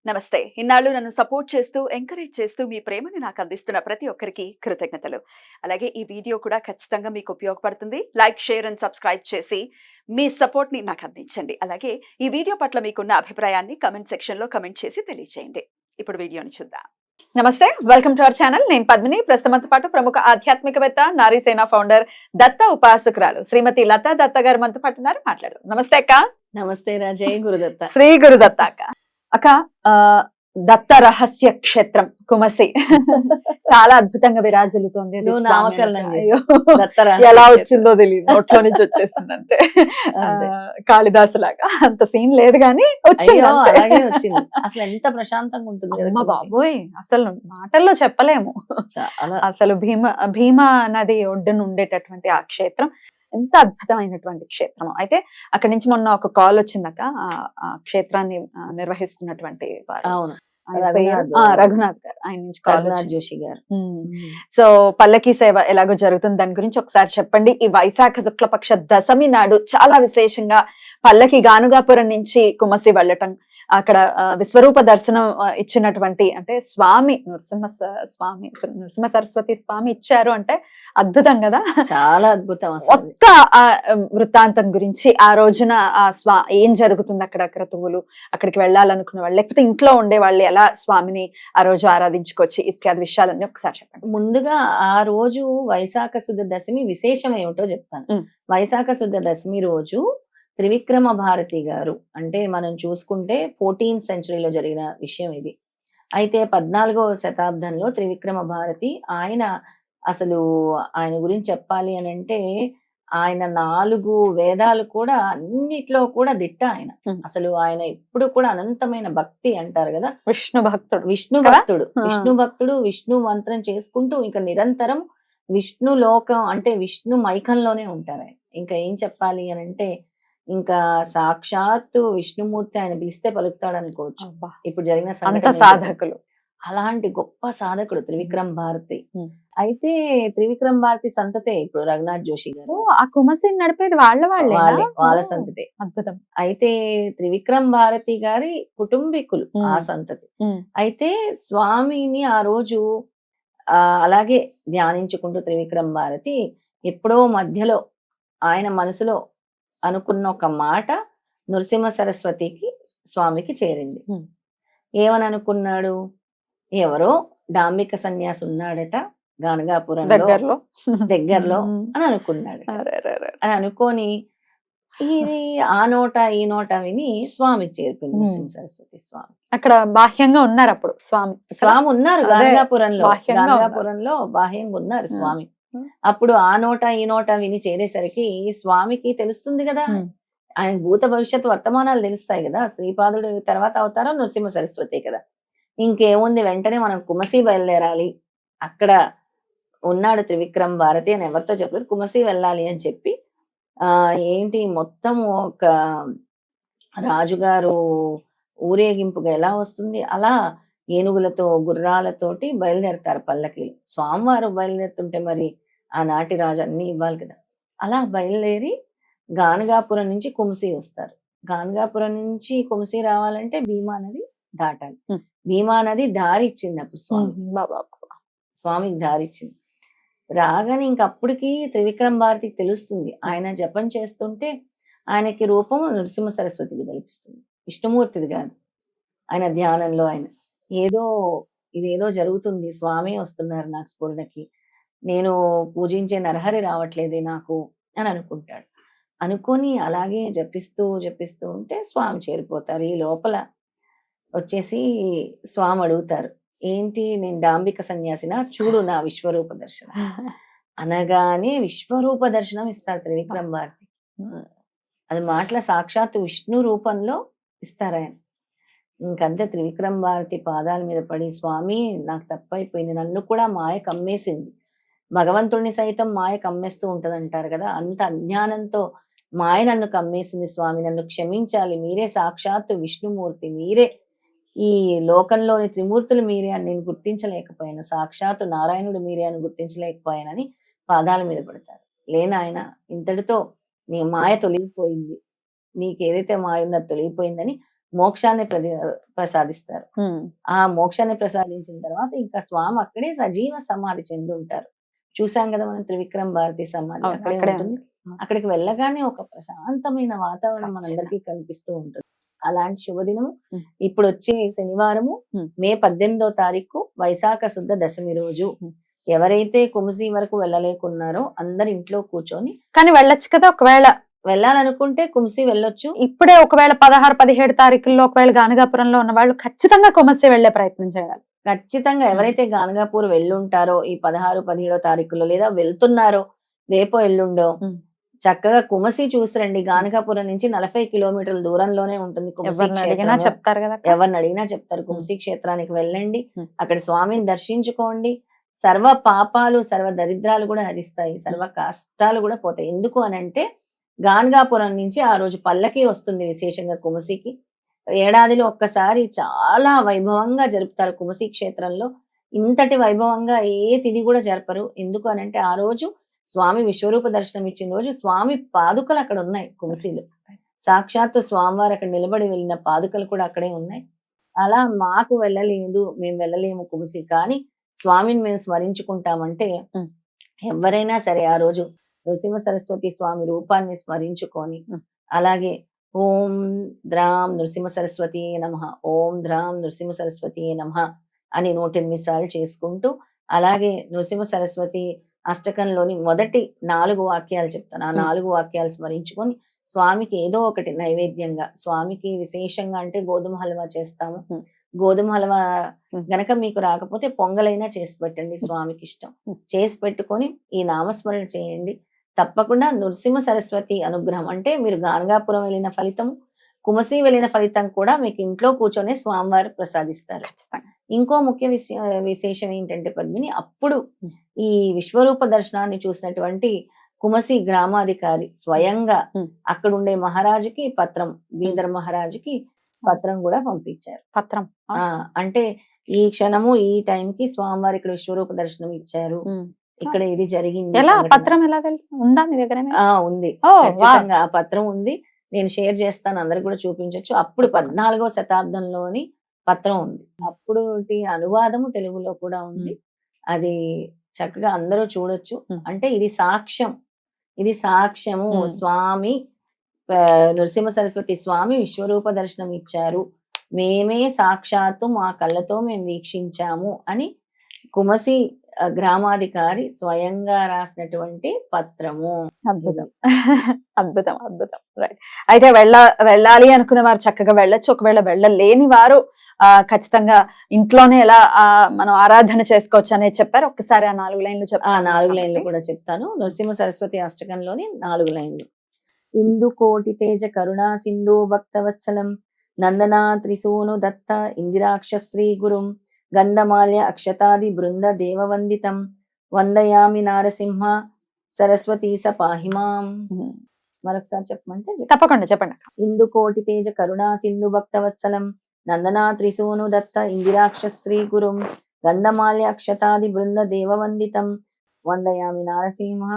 నమస్తే. ఇన్నాళ్ళు నన్ను సపోర్ట్ చేస్తూ, ఎంకరేజ్ చేస్తూ మీ ప్రేమని నాకు అందిస్తున్న ప్రతి ఒక్కరికి కృతజ్ఞతలు. అలాగే ఈ వీడియో కూడా ఖచ్చితంగా మీకు ఉపయోగపడుతుంది. లైక్, షేర్ అండ్ సబ్స్క్రైబ్ చేసి మీ సపోర్ట్‌ని నాకు అందించండి. అలాగే ఈ వీడియో పట్ల మీకున్న అభిప్రాయాన్ని కామెంట్ సెక్షన్‌లో కామెంట్ చేసి తెలియజేయండి. ఇప్పుడు వీడియోని చూద్దాం. నమస్తే. Welcome to our channel. నేను పద్మిని. ప్రస్తుతంతో పాటు ప్రముఖ ఆధ్యాత్మికవేత్త, నారీసేన ఫౌండర్, దత్త ఉపాసకురాలు శ్రీమతి లతా దత్త గారు మనతో పాటు ఉన్నారు. మాట్లాడదాం. నమస్తే అక్క. నమస్తే రా. జై గురుదత్త. శ్రీ గురుదత్త అక్క. అక్క, దత్త రహస్య క్షేత్రం కుమసి చాలా అద్భుతంగా విరాజిల్లుతోంది. నువ్వు నామకరణం అయ్యో, చేసావు. దత్త రహస్య ఎలా క్షేత్రం. వచ్చిందో తెలియదు, నోట్లో నుంచి వచ్చేసింది అంతే. అంతే. కాళిదాసు లాగా అంత సీన్ లేదు గానీ వచ్చింది అయ్యో, అంతే. అలాగే వచ్చింది. అసలు ఎంత ప్రశాంతంగా ఉంటుంది కదా అమ్మ చూసి. బాబోయ్, అసలు మాటల్లో చెప్పలేము. చాలా అసలు భీమా నది ఒడ్డున ఉండేటటువంటి ఆ క్షేత్రం ఎంత అద్భుతమైనటువంటి క్షేత్రం. అయితే అక్కడి నుంచి మొన్న ఒక కాల్ వచ్చిందక్క. ఆ క్షేత్రాన్ని నిర్వహిస్తున్నటువంటి వారు, అవును, ఆయన పేరు రఘునాథ్ గారు. ఆయన నుంచి కాల్ రఘునాథ్ వచ్చింది. జోషి గారు. సో పల్లకి సేవ ఎలాగో జరుగుతుంది, దాని గురించి ఒకసారి చెప్పండి. ఈ వైశాఖ శుక్లపక్ష దశమి నాడు చాలా విశేషంగా పల్లకి గానుగాపురం నుంచి కుమసి వెళ్ళటం, అక్కడ విశ్వరూప దర్శనం ఇచ్చినటువంటి, అంటే స్వామి నృసింహ సరస్వతి స్వామి ఇచ్చారు అంటే అద్భుతం కదా. చాలా అద్భుతం అసలు. మొత్త ఆ వృత్తాంతం గురించి, ఆ రోజున ఆ ఏం జరుగుతుంది అక్కడ, క్రతువులు, అక్కడికి వెళ్ళాలనుకున్న వాళ్ళు, లేకపోతే ఇంట్లో ఉండే వాళ్ళు ఎలా స్వామిని ఆ రోజు ఆరాధించుకోవచ్చు, ఇత్యాది విషయాలన్నీ ఒకసారి చెప్పండి. ముందుగా ఆ రోజు వైశాఖ శుద్ధ దశమి విశేషం ఏమిటో చెప్తాను. వైశాఖ శుద్ధ దశమి రోజు త్రివిక్రమ భారతి గారు, అంటే మనం చూసుకుంటే 14th సెంచరీలో జరిగిన విషయం ఇది. అయితే 14వ శతాబ్దంలో త్రివిక్రమ భారతి, ఆయన అసలు ఆయన గురించి చెప్పాలి అని అంటే, ఆయన 4 వేదాలు కూడా అన్నిట్లో కూడా దిట్ట ఆయన. అసలు ఆయన ఎప్పుడు కూడా అనంతమైన భక్తి అంటారు కదా, విష్ణు భక్తుడు. విష్ణు భక్తుడు. విష్ణు భక్తుడు, విష్ణు మంత్రం చేసుకుంటూ ఇంకా నిరంతరం విష్ణు లోకం, అంటే విష్ణు మైకంలోనే ఉంటారు ఆయన. ఇంకా ఏం చెప్పాలి అని అంటే, ఇంకా సాక్షాత్తు విష్ణుమూర్తి ఆయన పిలిస్తే పలుకుతాడు అనుకోవచ్చు. ఇప్పుడు జరిగిన అంత సంఘటన సాధకులు. అలాంటి గొప్ప సాధకుడు త్రివిక్రమ్ భారతి. అయితే త్రివిక్రమ్ భారతి సంతతే ఇప్పుడు రఘునాథ్ జోషి గారు. ఆ కుమసి నడిపేది వాళ్ళే వాళ్ళ సంతతే. అద్భుతం. అయితే త్రివిక్రమ్ భారతి గారి కుటుంబీకులు ఆ సంతతి. అయితే స్వామిని ఆ రోజు అలాగే ధ్యానించుకుంటూ త్రివిక్రమ్ భారతి ఎప్పుడో మధ్యలో ఆయన మనసులో అనుకున్న ఒక మాట నృసింహ సరస్వతికి స్వామికి చేరింది. ఏమని అనుకున్నాడు, ఎవరో డాంబిక సన్యాసి ఉన్నాడట గానగాపురం దగ్గరలో అని అనుకున్నాడు. అని అనుకొని ఇది ఆ నోట ఈ నోట విని స్వామికి చేరిపోయింది నృసింహ సరస్వతి స్వామి. అక్కడ బాహ్యంగా ఉన్నారు అప్పుడు స్వామి ఉన్నారు గానగాపురంలో బాహ్యంగా ఉన్నారు స్వామి. అప్పుడు ఆ నోట ఈ నోట విని చేరేసరికి స్వామికి తెలుస్తుంది కదా, ఆయన భూత భవిష్యత్తు వర్తమానాలు తెలుస్తాయి కదా. శ్రీపాదుడు తర్వాత అవతారం నృసింహ సరస్వతి కదా. ఇంకేముంది, వెంటనే మనం కుమసి బయలుదేరాలి, అక్కడ ఉన్నాడు త్రివిక్రమ్ భారతి అని ఎవరితో చెప్పలేదు, కుమసి వెళ్ళాలి అని చెప్పి ఏంటి మొత్తం ఒక రాజుగారు ఊరేగింపుగా ఎలా వస్తుంది అలా ఏనుగులతో గుర్రాలతోటి బయలుదేరతారు పల్లకీలు. స్వామివారు బయలుదేరుతుంటే మరి ఆనాటి రాజు అన్ని ఇవ్వాలి కదా. అలా బయలుదేరి గానగాపురం నుంచి కుమసి వస్తారు. గానగాపురం నుంచి కుమసి రావాలంటే భీమా నది దాటాలి. భీమా నది దారి ఇచ్చింది అప్పుడు స్వామికి దారి ఇచ్చింది. రాగానే ఇంకప్పటికి త్రివిక్రమ్ భారతికి తెలుస్తుంది, ఆయన జపం చేస్తుంటే ఆయనకి రూపం నృసింహ సరస్వతికి కల్పిస్తుంది, విష్ణుమూర్తిది కాదు. ఆయన ధ్యానంలో ఆయన ఇదేదో జరుగుతుంది, స్వామి వస్తున్నారు నాకు స్ఫురణకి, నేను పూజించే నరహరి రావట్లేదే నాకు అని అనుకుంటాడు. అనుకొని అలాగే జపిస్తూ ఉంటే స్వామి చేరిపోతారు. ఈ లోపల వచ్చేసి స్వామి అడుగుతారు, ఏంటి నేను డాంబిక సన్యాసినా, చూడు నా విశ్వరూప దర్శనం అనగానే విశ్వరూప దర్శనం ఇస్తారు త్రివిక్రమ్ భారతి. అది మాటల సాక్షాత్తు విష్ణు రూపంలో ఇస్తారు ఆయన. ఇంకంతే త్రివిక్రమ్ భారతి పాదాల మీద పడి, స్వామి నాకు తప్పైపోయింది, నన్ను కూడా మాయ కమ్మేసింది, భగవంతుడిని సైతం మాయ కమ్మేస్తూ ఉంటది అంటారు కదా, అంత అజ్ఞానంతో మాయ నన్ను కమ్మేసింది స్వామి, నన్ను క్షమించాలి, మీరే సాక్షాత్తు విష్ణుమూర్తి, మీరే ఈ లోకంలోని త్రిమూర్తులు మీరే అని నేను గుర్తించలేకపోయాను, సాక్షాత్తు నారాయణుడు మీరే అని గుర్తించలేకపోయానని పాదాల మీద పడతారు. లేనాయన, ఇంతటితో నీ మాయ తొలగిపోయింది, నీకేదైతే మాయ ఉందో అది తొలగిపోయిందని మోక్షాన్ని ప్రసాదిస్తారు. ఆ మోక్షాన్ని ప్రసాదించిన తర్వాత ఇంకా స్వామి అక్కడే సజీవ సమాధి చెంది ఉంటారు. చూసాం కదా మనం త్రివిక్రమ భారతి సమాధి అవును, అక్కడే అక్కడే ఉంటుంది. ఉంది. అక్కడికి వెళ్ళగానే ఒక ప్రశాంతమైన వాతావరణం మనందరికీ కనిపిస్తూ ఉంటుంది. అలాంటి శుభదినము ఉమ్. ఇప్పుడు వచ్చే శనివారము ఉమ్. మే 18వ తారీఖు వైశాఖ శుద్ధ దశమి రోజు. ఎవరైతే కుమసి వరకు వెళ్ళలేకున్నారో అందరు ఇంట్లో కూర్చొని, కానీ వెళ్ళొచ్చు కదా ఒకవేళ వెళ్ళాలనుకుంటే కుమసి వెళ్ళొచ్చు. ఇప్పుడే ఒకవేళ 16-17 తారీఖుల్లో ఒకవేళ గానగాపురంలో ఉన్న వాళ్ళు ఖచ్చితంగా కుమసి వెళ్లే ప్రయత్నం చేయాలి. ఖచ్చితంగా ఎవరైతే గానగాపూర్ వెళ్ళుంటారో ఈ 16-17 తారీఖుల్లో, లేదా వెళ్తున్నారో రేపో ఎల్లుండో, చక్కగా కుమసి చూసి రండి. గానగాపురం నుంచి 40 కిలోమీటర్ల దూరంలోనే ఉంటుంది కుమసి ఎవరిని అడిగినా క్షేత్రము. చెప్తారు కదా. ఎవరిని అడిగినా చెప్తారు. కుమసి క్షేత్రానికి వెళ్ళండి, అక్కడ స్వామిని దర్శించుకోండి. సర్వ పాపాలు సర్వ దరిద్రాలు కూడా హరిస్తాయి, సర్వ కష్టాలు కూడా పోతాయి. ఎందుకు అనంటే గానగాపురం నుంచి ఆ రోజు పల్లకి వస్తుంది విశేషంగా కుమసికి. ఏడాదిలో ఒక్కసారి చాలా వైభవంగా జరుపుతారు కుమసి క్షేత్రంలో. ఇంతటి వైభవంగా ఏ తిథి కూడా జరపరు. ఎందుకు అనంటే ఆ రోజు స్వామి విశ్వరూప దర్శనం ఇచ్చిన రోజు స్వామి పాదుకలు అక్కడ ఉన్నాయి కుమసిలో. సాక్షాత్తు స్వామివారు అక్కడ నిలబడి వెళ్ళిన పాదుకలు కూడా అక్కడే ఉన్నాయి. అలా మాకు వెళ్ళలేదు, మేము వెళ్ళలేము కుమసి, కానీ స్వామిని మేము స్మరించుకుంటామంటే ఎవరైనా సరే ఆ రోజు నృసింహ సరస్వతి స్వామి రూపాన్ని స్మరించుకొని, అలాగే ఓం ద్రాం నృసింహ సరస్వతి నమః, ఓం ద్రాం నృసింహ సరస్వతి నమః అని 108 సార్లు చేసుకుంటూ, అలాగే నృసింహ సరస్వతి అష్టకంలోని మొదటి 4 వాక్యాలు చెప్తాను. ఆ 4 వాక్యాలు స్మరించుకొని స్వామికి ఏదో ఒకటి నైవేద్యంగా, స్వామికి విశేషంగా అంటే గోధుమ హల్వా చేస్తాము. గోధుమ హల్వా గనక మీకు రాకపోతే పొంగలైనా చేసి పెట్టండి, స్వామికి ఇష్టం. చేసి పెట్టుకొని ఈ నామస్మరణ చేయండి. తప్పకుండా నృసింహ సరస్వతి అనుగ్రహం అంటే మీరు గానగాపురం వెళ్ళిన ఫలితం, కుమసి వెళ్ళిన ఫలితం కూడా మీకు ఇంట్లో కూర్చొనే స్వామివారు ప్రసాదిస్తారు. ఇంకో ముఖ్య విశేషం ఏంటంటే పద్మిని, అప్పుడు ఈ విశ్వరూప దర్శనాన్ని చూసినటువంటి కుమసి గ్రామాధికారి స్వయంగా అక్కడ ఉండే మహారాజుకి పత్రం, బీదర్ మహారాజుకి పత్రం కూడా పంపించారు. పత్రం అంటే ఈ క్షణము ఈ టైంకి స్వామివారు ఇక్కడ విశ్వరూప దర్శనం ఇచ్చారు, ఇక్కడ ఇది జరిగింది. ఎలా పత్రం ఎలా తెలుసు? ఉందా మీ దగ్గర? ఉంది, ఖచ్చితంగా ఆ పత్రం ఉంది. నేను షేర్ చేస్తాను, అందరికి కూడా చూపించవచ్చు. అప్పుడు 14వ శతాబ్దంలోని పత్రం ఉంది. అప్పుడు అనువాదము తెలుగులో కూడా ఉంది. అది చక్కగా అందరూ చూడొచ్చు. అంటే ఇది సాక్ష్యం, ఇది సాక్ష్యము. స్వామి నృసింహ సరస్వతి స్వామి విశ్వరూప దర్శనం ఇచ్చారు, మేమే సాక్షాత్తు మా కళ్ళతో మేము వీక్షించాము అని కుమసి గ్రామాధికారి స్వయంగా రాసినటువంటి పత్రము. అద్భుతం, అద్భుతం, అద్భుతం. రైట్. అయితే వెళ్ళాలి అనుకునే వారు చక్కగా వెళ్ళొచ్చు. ఒకవేళ వెళ్ళలేని వారు ఖచ్చితంగా ఇంట్లోనే ఎలా మనం ఆరాధన చేసుకోవచ్చు అనేది చెప్పారు. ఒక్కసారి ఆ 4 లైన్లు చెప్పారు. 4 లైన్లు కూడా చెప్తాను. నృసింహ సరస్వతి అష్టకంలోని 4 లైన్లు. ఇందు కోటి తేజ కరుణా సింధు భక్తవత్సలం నందనా త్రిసూను దత్త ఇందిరాక్ష శ్రీ గురుం గంధమాల్య అక్షతాది బృంద దేవవందితం వందయామి నారసింహ సరస్వతీ సపాహిమాం. మరొకసారి చెప్పమంటే తప్పకుండా చెప్పండి. ఇందు కోటి తేజ కరుణా సింధు భక్తవత్సలం నందనా త్రిసూను దత్త ఇందిరాక్ష శ్రీ గురుం గంధమాల్య అక్షతాది బృంద దేవవందితం వందయామి నారసింహ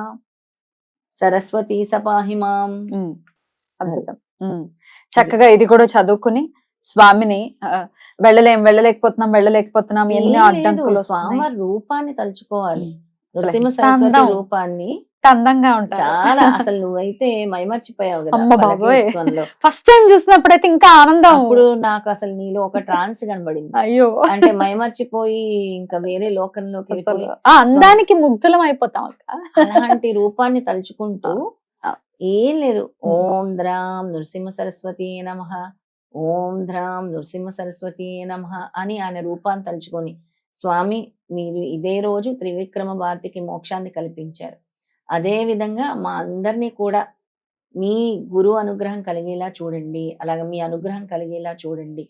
సరస్వతీ సపాహిమాం. అద్భుతం. చక్కగా ఇది కూడా చదువుకుని స్వామిని వెళ్ళలేకపోతున్నాం ఎన్ని అడ్డంకులు. స్వామి రూపాన్ని తలుచుకోవాలి, నృసింహ సరస్వతి రూపాన్ని. అందంగా ఉంటాయి చాలా. అసలు నువ్వైతే మైమర్చిపోయావు కదా ఫస్ట్ టైం చూసినప్పుడైతే, ఇంకా ఆనందం. అప్పుడు నాకు అసలు నీలో ఒక ట్రాన్స్ కనబడింది. అయ్యో, అంటే మైమర్చిపోయి ఇంకా వేరే లోకంలోకి అందానికి ముగ్ధులం అయిపోతాం. అలాంటి రూపాన్ని తలుచుకుంటూ ఏం లేదు, ఓం ద్రాం నృసింహ సరస్వతి నమః, ఓం ద్రాం నృసింహ సరస్వతి నమః అని ఆయన రూపాన్ని తలుచుకొని, స్వామి మీరు ఇదే రోజు త్రివిక్రమ భారతికి మోక్షాన్ని కల్పించారు, అదే విధంగా మా అందరినీ కూడా మీ గురు అనుగ్రహం కలిగేలా చూడండి, అలాగే మీ అనుగ్రహం కలిగేలా చూడండి,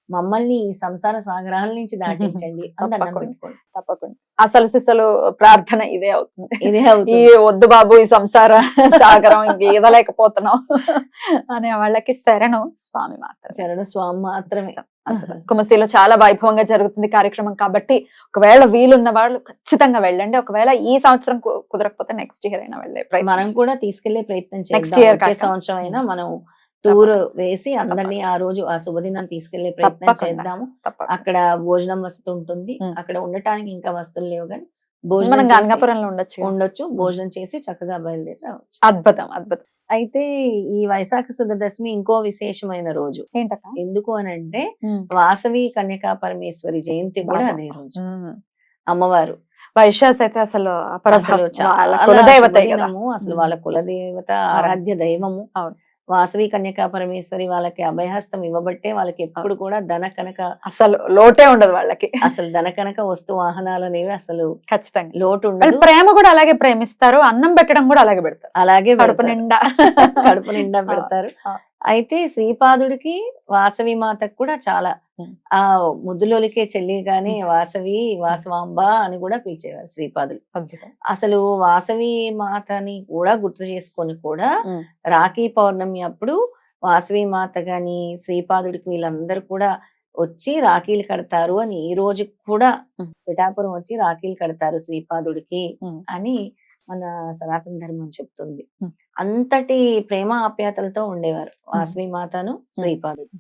మమ్మల్ని ఈ సంసార సాగరాల నుంచి దాటించండి. తప్పకుండా అసలు సిసలు ప్రార్థన ఇదే అవుతుంది. ఈ వద్దు బాబు ఈ సంసార సాగరం ఇంక ఈదలేకపోతున్నాం అనే వాళ్ళకి శరణు స్వామి మాత్రం, శరణు స్వామి మాత్రమే. కుమసిలో చాలా వైభవంగా జరుగుతుంది కార్యక్రమం కాబట్టి ఒకవేళ వీలున్న వాళ్ళు ఖచ్చితంగా వెళ్ళండి. ఒకవేళ ఈ సంవత్సరం కుదరకపోతే నెక్స్ట్ ఇయర్ అయినా వెళ్ళే మనం కూడా తీసుకెళ్లే ప్రయత్నం చేద్దాం. నెక్స్ట్ ఇయర్ సంవత్సరం అయినా మనం టూర్ తప్పకుండా. వేసి అందరినీ ఆ రోజు ఆ శుభదినాన్ని తీసుకెళ్లే ప్రయత్నం తప్పకుండా. చేద్దాము. తప్పకుండా. అక్కడ భోజనం వసతి ఉంటుంది. ఉమ్. అక్కడ ఉండటానికి ఇంకా వస్తువులు లేవు కానీ మనం భోజనం చేసి గంగాపురంలో ఉండొచ్చు. ఉండొచ్చు. భోజనం చేసి చక్కగా బయలుదేరి రావచ్చు. అద్భుతం, అద్భుతం. అయితే ఈ వైశాఖ శుద్ధ దశమి ఇంకో విశేషమైన రోజు. ఏంటక్క? ఎందుకు అనంటే వాసవి కన్యకా పరమేశ్వరి జయంతి కూడా బాబా. అదే రోజు. అమ్మవారు వైశ్యాస్ అయితే అసలు అసలు వాళ్ళ చాలా కులదేవతే కదా. శుభదినము. అసలు వాళ్ళ కులదేవత ఆరాధ్య దైవము. అవును. వాసవి కన్యకా పరమేశ్వరి వాళ్ళకి అభయహస్తం ఇవ్వబట్టే వాళ్ళకి ఎప్పుడు కూడా ధన కనక అసలు లోటే ఉండదు వాళ్ళకి. అసలు ధన కనక వస్తు వాహనాలు అనేవి అసలు ఖచ్చితంగా. లోటు వాళ్ళు ఉండదు. ప్రేమ కూడా అలాగే ప్రేమిస్తారు, అన్నం పెట్టడం కూడా అలాగే పెడతారు, అలాగే కడుపు పెడతారు. నిండా. కడుపు నిండా పెడతారు. ఆ. అయితే శ్రీపాదుడికి వాసవి మాతకు కూడా చాలా ఆ ముద్దులోలికే చెల్లిగానే వాసవి వాసవాంబ అని కూడా పిలిచేవారు శ్రీపాదులు. అద్భుతం. అసలు వాసవి మాతని కూడా గుర్తు చేసుకొని కూడా రాఖీ పౌర్ణమి అప్పుడు వాసవి మాత గాని శ్రీపాదుడికి వీళ్ళందరూ కూడా వచ్చి రాఖీలు కడతారు అని ఈ రోజు కూడా పిఠాపురం వచ్చి రాఖీలు కడతారు శ్రీపాదుడికి అని మన సనాతన ధర్మం చెప్తుంది. అంతటి ప్రేమ ఆప్యాయతలతో ఉండేవారు వాసవి మాతను శ్రీపాదుడు.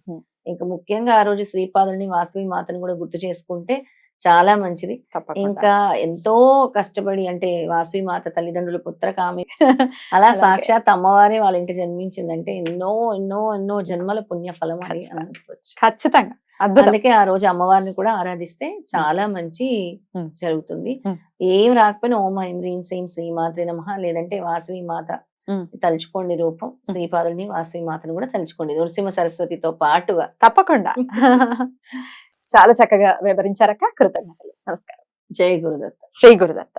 ఇంకా ముఖ్యంగా ఆ రోజు శ్రీపాదుడిని వాసవి మాతను కూడా గుర్తు చేసుకుంటే చాలా మంచిది. ఇంకా ఎంతో కష్టపడి అంటే వాసవి మాత తల్లిదండ్రులు పుత్రకామి అలా అలాగే. సాక్షాత్ అమ్మవారే వాళ్ళ ఇంటి జన్మించిందంటే ఎన్నో ఎన్నో ఎన్నో జన్మల పుణ్య ఫలం అని ఖచ్చితంగా. అనుకోవచ్చు. ఖచ్చితంగా అద్భుతం. అందుకే ఆ రోజు అమ్మవారిని కూడా ఆరాధిస్తే చాలా మంచి జరుగుతుంది. ఏం రాకపోయినా ఓం ఐం హ్రీం శ్రీం శ్రీమాత్రే నమః లేదంటే వాసవి మాత తలుచుకోండి రూపం. శ్రీపాదుని వాసవి మాతను కూడా తలుచుకోండి నృసింహ సరస్వతితో పాటుగా. తప్పకుండా. చాలా చక్కగా వివరించారక్క. కృతజ్ఞతలు. నమస్కారం. జై గురుదత్త. శ్రీ గురుదత్త.